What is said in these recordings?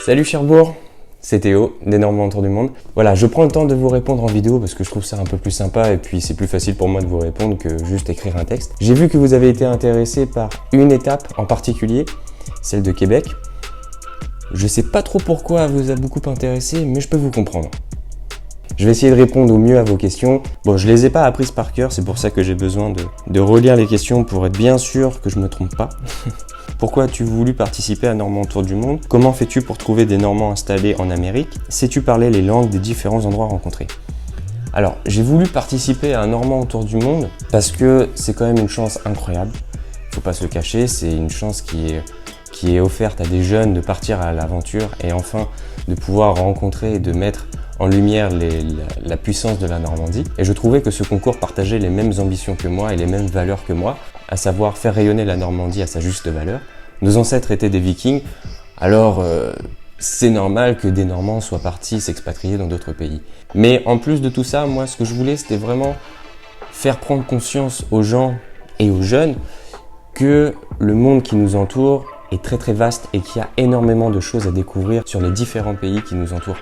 Salut Cherbourg, c'est Théo, des Normands autour du monde. Voilà, je prends le temps de vous répondre en vidéo parce que je trouve ça un peu plus sympa et puis c'est plus facile pour moi de vous répondre que juste écrire un texte. J'ai vu que vous avez été intéressé par une étape en particulier, celle de Québec. Je sais pas trop pourquoi elle vous a beaucoup intéressé, mais je peux vous comprendre. Je vais essayer de répondre au mieux à vos questions. Bon, je les ai pas apprises par cœur, c'est pour ça que j'ai besoin de relire les questions pour être bien sûr que je me trompe pas. Pourquoi as-tu voulu participer à Normands autour du monde? Comment fais-tu pour trouver des Normands installés en Amérique? Sais-tu parler les langues des différents endroits rencontrés? Alors, j'ai voulu participer à un Normand autour du monde parce que c'est quand même une chance incroyable. Faut pas se le cacher, c'est une chance qui est offerte à des jeunes de partir à l'aventure et enfin de pouvoir rencontrer et de mettre en lumière la puissance de la Normandie. Et je trouvais que ce concours partageait les mêmes ambitions que moi et les mêmes valeurs que moi, à savoir faire rayonner la Normandie à sa juste valeur. Nos ancêtres étaient des Vikings, alors c'est normal que des Normands soient partis s'expatrier dans d'autres pays. Mais en plus de tout ça, moi ce que je voulais c'était vraiment faire prendre conscience aux gens et aux jeunes que le monde qui nous entoure est très très vaste et qu'il y a énormément de choses à découvrir sur les différents pays qui nous entourent.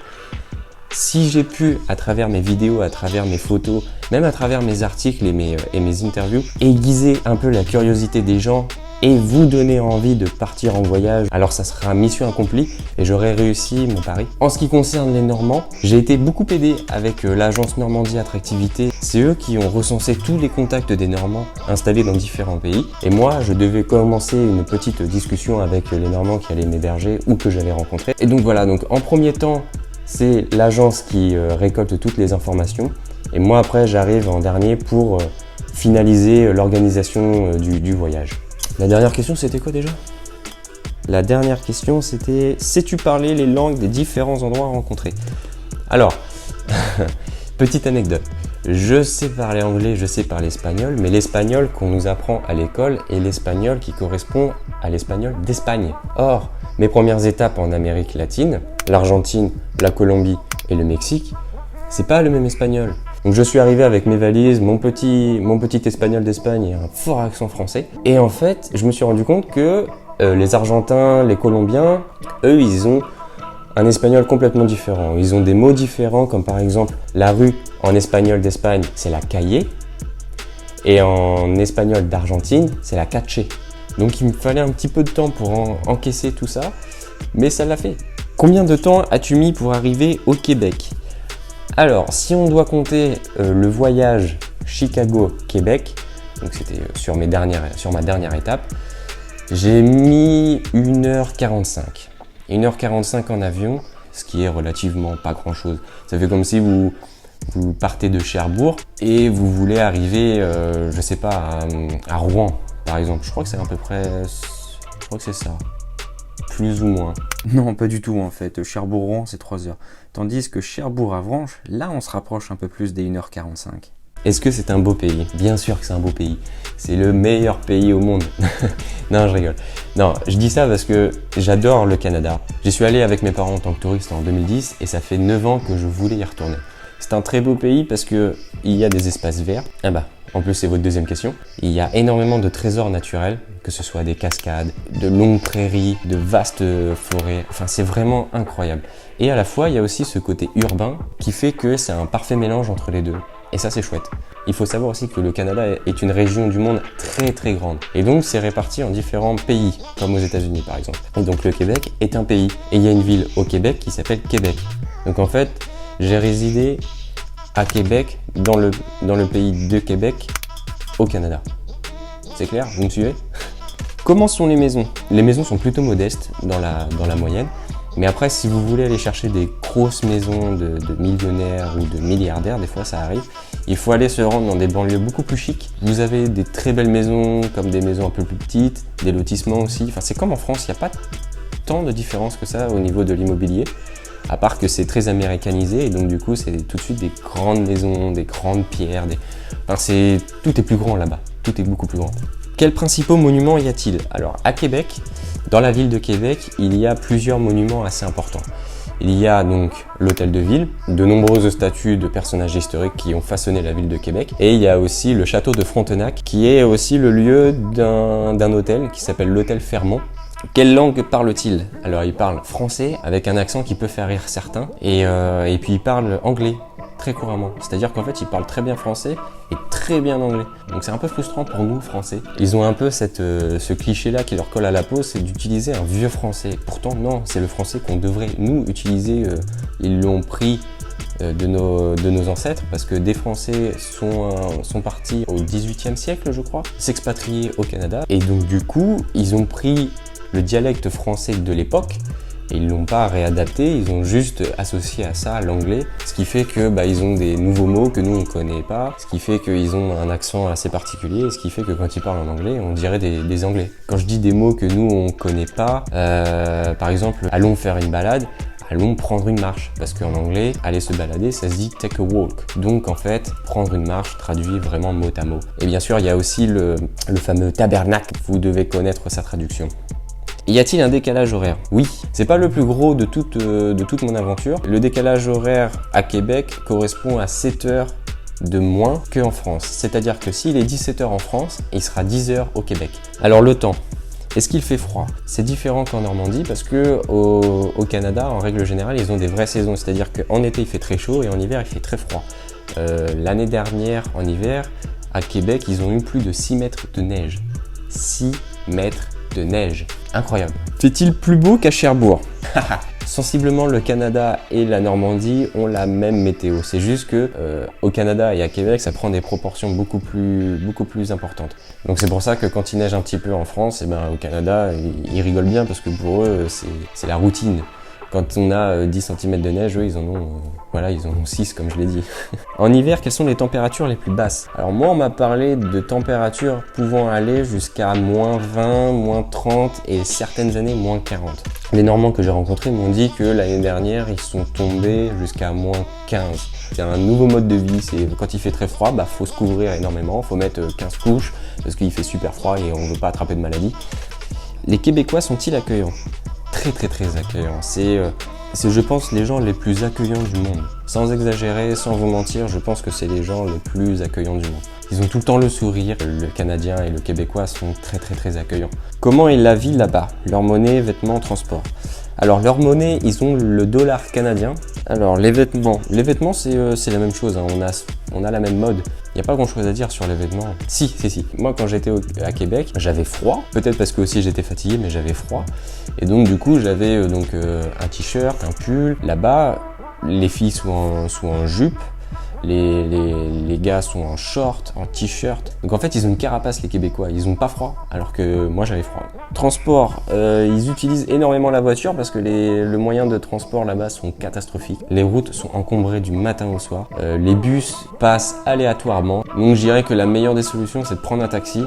Si j'ai pu, à travers mes vidéos, à travers mes photos, même à travers mes articles et mes interviews, aiguiser un peu la curiosité des gens et vous donner envie de partir en voyage, alors ça sera mission accomplie et j'aurai réussi mon pari. En ce qui concerne les Normands, j'ai été beaucoup aidé avec l'agence Normandie Attractivité. C'est eux qui ont recensé tous les contacts des Normands installés dans différents pays. Et moi, je devais commencer une petite discussion avec les Normands qui allaient m'héberger ou que j'allais rencontrer. Et donc voilà, donc en premier temps, c'est l'agence qui récolte toutes les informations. Et moi après, j'arrive en dernier pour finaliser l'organisation du voyage. La dernière question, c'était quoi déjà? La dernière question, c'était « Sais-tu parler les langues des différents endroits rencontrés ?» Alors, petite anecdote. Je sais parler anglais, je sais parler espagnol, mais l'espagnol qu'on nous apprend à l'école est l'espagnol qui correspond à l'espagnol d'Espagne. Or, mes premières étapes en Amérique latine, l'Argentine, la Colombie et le Mexique, c'est pas le même espagnol. Donc je suis arrivé avec mes valises, mon petit espagnol d'Espagne et un fort accent français. Et en fait, je me suis rendu compte que les Argentins, les Colombiens, eux, ils ont un espagnol complètement différent. Ils ont des mots différents, comme par exemple la rue en espagnol d'Espagne, c'est la calle. Et en espagnol d'Argentine, c'est la cache. Donc il me fallait un petit peu de temps pour encaisser tout ça, mais ça l'a fait. Combien de temps as-tu mis pour arriver au Québec? Alors, si on doit compter le voyage Chicago-Québec, donc c'était sur ma dernière étape, j'ai mis 1h45. 1h45 en avion, ce qui est relativement pas grand-chose. Ça fait comme si vous partez de Cherbourg et vous voulez arriver, je sais pas, à Rouen, par exemple. Je crois que c'est à peu près, je crois que c'est ça. Plus ou moins. Non, pas du tout en fait. Cherbourg-Rouen, c'est 3 heures. Tandis que Cherbourg-Avranches, là, on se rapproche un peu plus des 1h45. Est-ce que c'est un beau pays? Bien sûr que c'est un beau pays. C'est le meilleur pays au monde. Non, je rigole. Non, je dis ça parce que j'adore le Canada. J'y suis allé avec mes parents en tant que touriste en 2010 et ça fait 9 ans que je voulais y retourner. C'est un très beau pays parce qu'il y a des espaces verts. Ah bah, en plus c'est votre deuxième question. Il y a énormément de trésors naturels, que ce soit des cascades, de longues prairies, de vastes forêts. Enfin, c'est vraiment incroyable. Et à la fois, il y a aussi ce côté urbain qui fait que c'est un parfait mélange entre les deux. Et ça, c'est chouette. Il faut savoir aussi que le Canada est une région du monde très très grande. Et donc, c'est réparti en différents pays, comme aux États-Unis par exemple. Et donc, le Québec est un pays. Et il y a une ville au Québec qui s'appelle Québec. Donc en fait, j'ai résidé à Québec, dans le pays de Québec, au Canada. C'est clair? Vous me suivez? Comment sont les maisons? Les maisons sont plutôt modestes dans la moyenne. Mais après, si vous voulez aller chercher des grosses maisons de millionnaires ou de milliardaires, des fois ça arrive, il faut aller se rendre dans des banlieues beaucoup plus chics. Vous avez des très belles maisons, comme des maisons un peu plus petites, des lotissements aussi. Enfin, c'est comme en France, il n'y a pas tant de différence que ça au niveau de l'immobilier. À part que c'est très américanisé et donc du coup, c'est tout de suite des grandes maisons, des grandes pierres. Enfin, tout est plus grand là-bas, tout est beaucoup plus grand. Quels principaux monuments y a-t-il? Alors, à Québec, dans la ville de Québec, il y a plusieurs monuments assez importants. Il y a donc l'hôtel de ville, de nombreuses statues de personnages historiques qui ont façonné la ville de Québec. Et il y a aussi le château de Frontenac, qui est aussi le lieu d'un hôtel qui s'appelle l'hôtel Fermont. Quelle langue parle-t-il? Alors il parle français avec un accent qui peut faire rire certains et puis il parle anglais très couramment. C'est-à-dire qu'en fait il parle très bien français et très bien anglais. Donc c'est un peu frustrant pour nous français. Ils ont un peu ce cliché-là qui leur colle à la peau, c'est d'utiliser un vieux français. Pourtant non, c'est le français qu'on devrait nous utiliser. Ils l'ont pris de nos ancêtres parce que des Français sont partis au XVIIIe siècle, je crois, s'expatrier au Canada. Et donc du coup, ils ont pris le dialecte français de l'époque et ils l'ont pas réadapté, ils ont juste associé à ça l'anglais, ce qui fait que ils ont des nouveaux mots que nous on connaît pas, ce qui fait qu'ils ont un accent assez particulier, ce qui fait que quand ils parlent en anglais, on dirait des anglais. Quand je dis des mots que nous on connaît pas, par exemple, allons faire une balade, allons prendre une marche, parce qu'en anglais, aller se balader, ça se dit take a walk. Donc en fait, prendre une marche traduit vraiment mot à mot. Et bien sûr, il y a aussi le fameux tabernacle, vous devez connaître sa traduction. Y a-t-il un décalage horaire? Oui, c'est pas le plus gros de toute mon aventure. Le décalage horaire à Québec correspond à 7 heures de moins qu'en France. C'est-à-dire que s'il est 17 heures en France, il sera 10 heures au Québec. Alors le temps. Est-ce qu'il fait froid? C'est différent qu'en Normandie parce que au Canada, en règle générale, ils ont des vraies saisons. C'est-à-dire qu'en été, il fait très chaud et en hiver, il fait très froid. L'année dernière, en hiver, à Québec, ils ont eu plus de 6 mètres de neige. 6 mètres de neige. Incroyable. Fait-il plus beau qu'à Cherbourg? Sensiblement, le Canada et la Normandie ont la même météo. C'est juste que au Canada et à Québec, ça prend des proportions beaucoup plus importantes. Donc c'est pour ça que quand il neige un petit peu en France, au Canada, ils rigolent bien parce que pour eux, c'est la routine. Quand on a 10 cm de neige, eux, ils en ont 6 comme je l'ai dit. En hiver, quelles sont les températures les plus basses? Alors moi, on m'a parlé de températures pouvant aller jusqu'à moins 20, moins 30 et certaines années, moins 40. Les Normands que j'ai rencontrés m'ont dit que l'année dernière, ils sont tombés jusqu'à moins 15. C'est un nouveau mode de vie, c'est quand il fait très froid, faut se couvrir énormément, faut mettre 15 couches parce qu'il fait super froid et on ne veut pas attraper de maladie. Les Québécois sont-ils accueillants? Très très très accueillant. C'est je pense les gens les plus accueillants du monde. Sans exagérer, sans vous mentir, je pense que c'est les gens les plus accueillants du monde. Ils ont tout le temps le sourire. Le Canadien et le Québécois sont très très très accueillants. Comment est la vie là-bas? Leur monnaie, vêtements, transport. Alors leur monnaie, ils ont le dollar canadien. Alors les vêtements c'est la même chose, hein. On a la même mode. Il n'y a pas grand chose à dire sur les vêtements. Si. Moi quand j'étais à Québec, j'avais froid. Peut-être parce que aussi j'étais fatigué, mais j'avais froid. Et donc du coup j'avais un t-shirt, un pull. Là-bas, les filles sont en jupe. Les gars sont en short, en t-shirt. Donc en fait, ils ont une carapace, les Québécois. Ils ont pas froid, alors que moi j'avais froid. Transport, ils utilisent énormément la voiture parce que le moyen de transport là-bas sont catastrophiques. Les routes sont encombrées du matin au soir. Les bus passent aléatoirement. Donc je dirais que la meilleure des solutions, c'est de prendre un taxi.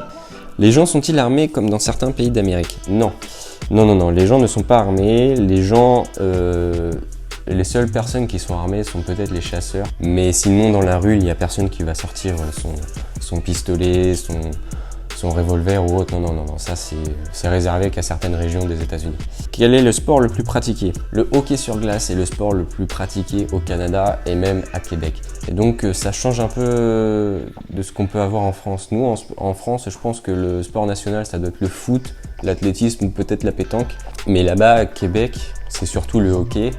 Les gens sont-ils armés comme dans certains pays d'Amérique? Non. Les gens ne sont pas armés. Les seules personnes qui sont armées sont peut-être les chasseurs. Mais sinon, dans la rue, il n'y a personne qui va sortir son pistolet, son revolver ou autre. Non. Ça, c'est réservé qu'à certaines régions des États-Unis. Quel est le sport le plus pratiqué? Le hockey sur glace est le sport le plus pratiqué au Canada et même à Québec. Et donc, ça change un peu de ce qu'on peut avoir en France. Nous, en France, je pense que le sport national, ça doit être le foot, l'athlétisme ou peut-être la pétanque. Mais là-bas, à Québec, c'est surtout le hockey.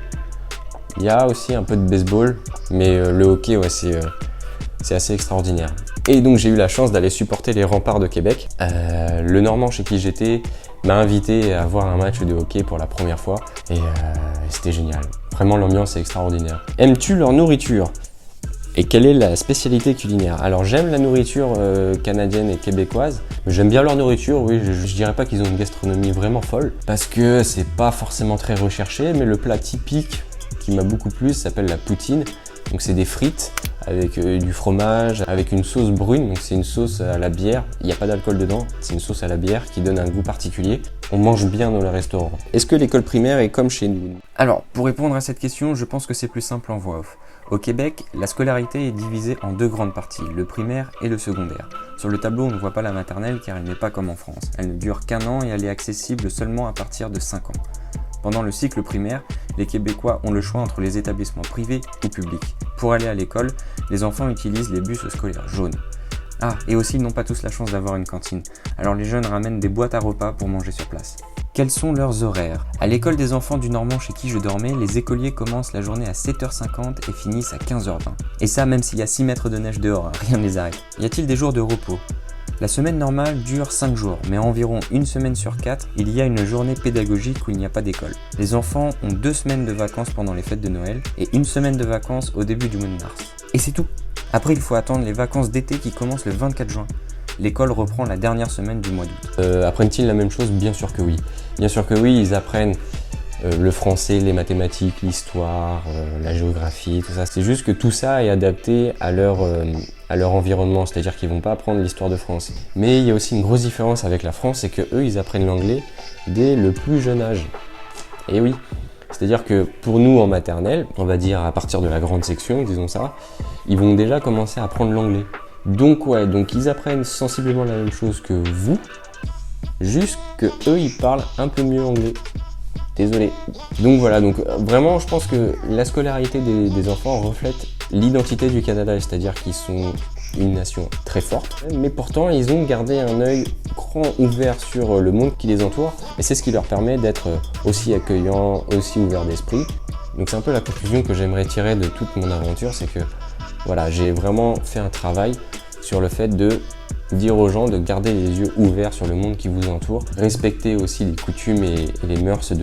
Il y a aussi un peu de baseball, mais le hockey, ouais, c'est assez extraordinaire. Et donc j'ai eu la chance d'aller supporter les Remparts de Québec. Le Normand chez qui j'étais m'a invité à voir un match de hockey pour la première fois et c'était génial. Vraiment l'ambiance est extraordinaire. Aimes-tu leur nourriture? Et quelle est la spécialité culinaire? Alors j'aime la nourriture canadienne et québécoise. J'aime bien leur nourriture, oui, je dirais pas qu'ils ont une gastronomie vraiment folle parce que c'est pas forcément très recherché, mais le plat typique qui m'a beaucoup plu s'appelle la poutine. Donc c'est des frites avec du fromage, avec une sauce brune, donc c'est une sauce à la bière, il n'y a pas d'alcool dedans, c'est une sauce à la bière qui donne un goût particulier. On mange bien dans le restaurant. Est-ce que l'école primaire est comme chez nous? Alors, pour répondre à cette question, je pense que c'est plus simple en voix off. Au Québec, la scolarité est divisée en deux grandes parties, le primaire et le secondaire. Sur le tableau, on ne voit pas la maternelle car elle n'est pas comme en France. Elle ne dure qu'un an et elle est accessible seulement à partir de 5 ans. Pendant le cycle primaire, les Québécois ont le choix entre les établissements privés ou publics. Pour aller à l'école, les enfants utilisent les bus scolaires jaunes. Ah, et aussi ils n'ont pas tous la chance d'avoir une cantine. Alors les jeunes ramènent des boîtes à repas pour manger sur place. Quels sont leurs horaires? À l'école des enfants du Normand chez qui je dormais, les écoliers commencent la journée à 7h50 et finissent à 15h20. Et ça même s'il y a 6 mètres de neige dehors, hein, rien ne les arrête. Y a-t-il des jours de repos? La semaine normale dure 5 jours, mais environ une semaine sur 4, il y a une journée pédagogique où il n'y a pas d'école. Les enfants ont 2 semaines de vacances pendant les fêtes de Noël et une semaine de vacances au début du mois de mars. Et c'est tout. Après, il faut attendre les vacances d'été qui commencent le 24 juin. L'école reprend la dernière semaine du mois d'août. Apprennent-ils la même chose? Bien sûr que oui. Bien sûr que oui, ils apprennent le français, les mathématiques, l'histoire, la géographie, tout ça. C'est juste que tout ça est adapté à leur environnement, c'est-à-dire qu'ils vont pas apprendre l'histoire de France. Mais il y a aussi une grosse différence avec la France, c'est que eux, ils apprennent l'anglais dès le plus jeune âge. Et oui, c'est-à-dire que pour nous en maternelle, on va dire à partir de la grande section, disons ça, ils vont déjà commencer à apprendre l'anglais. Donc ouais, donc ils apprennent sensiblement la même chose que vous, juste que eux, ils parlent un peu mieux anglais. Désolé. Donc voilà, donc vraiment je pense que la scolarité des enfants reflète l'identité du Canada, c'est-à-dire qu'ils sont une nation très forte, mais pourtant ils ont gardé un œil grand ouvert sur le monde qui les entoure, et c'est ce qui leur permet d'être aussi accueillants, aussi ouverts d'esprit. Donc c'est un peu la conclusion que j'aimerais tirer de toute mon aventure, c'est que voilà, j'ai vraiment fait un travail sur le fait de dire aux gens de garder les yeux ouverts sur le monde qui vous entoure, respecter aussi les coutumes et les mœurs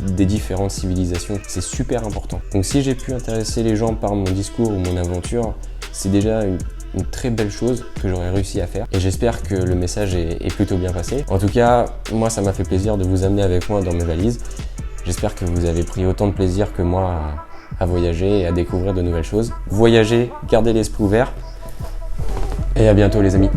des différentes civilisations, c'est super important. Donc si j'ai pu intéresser les gens par mon discours ou mon aventure, c'est déjà une très belle chose que j'aurais réussi à faire, et j'espère que le message est plutôt bien passé. En tout cas, moi ça m'a fait plaisir de vous amener avec moi dans mes valises. J'espère que vous avez pris autant de plaisir que moi à voyager et à découvrir de nouvelles choses. Voyagez, gardez l'esprit ouvert, et à bientôt les amis.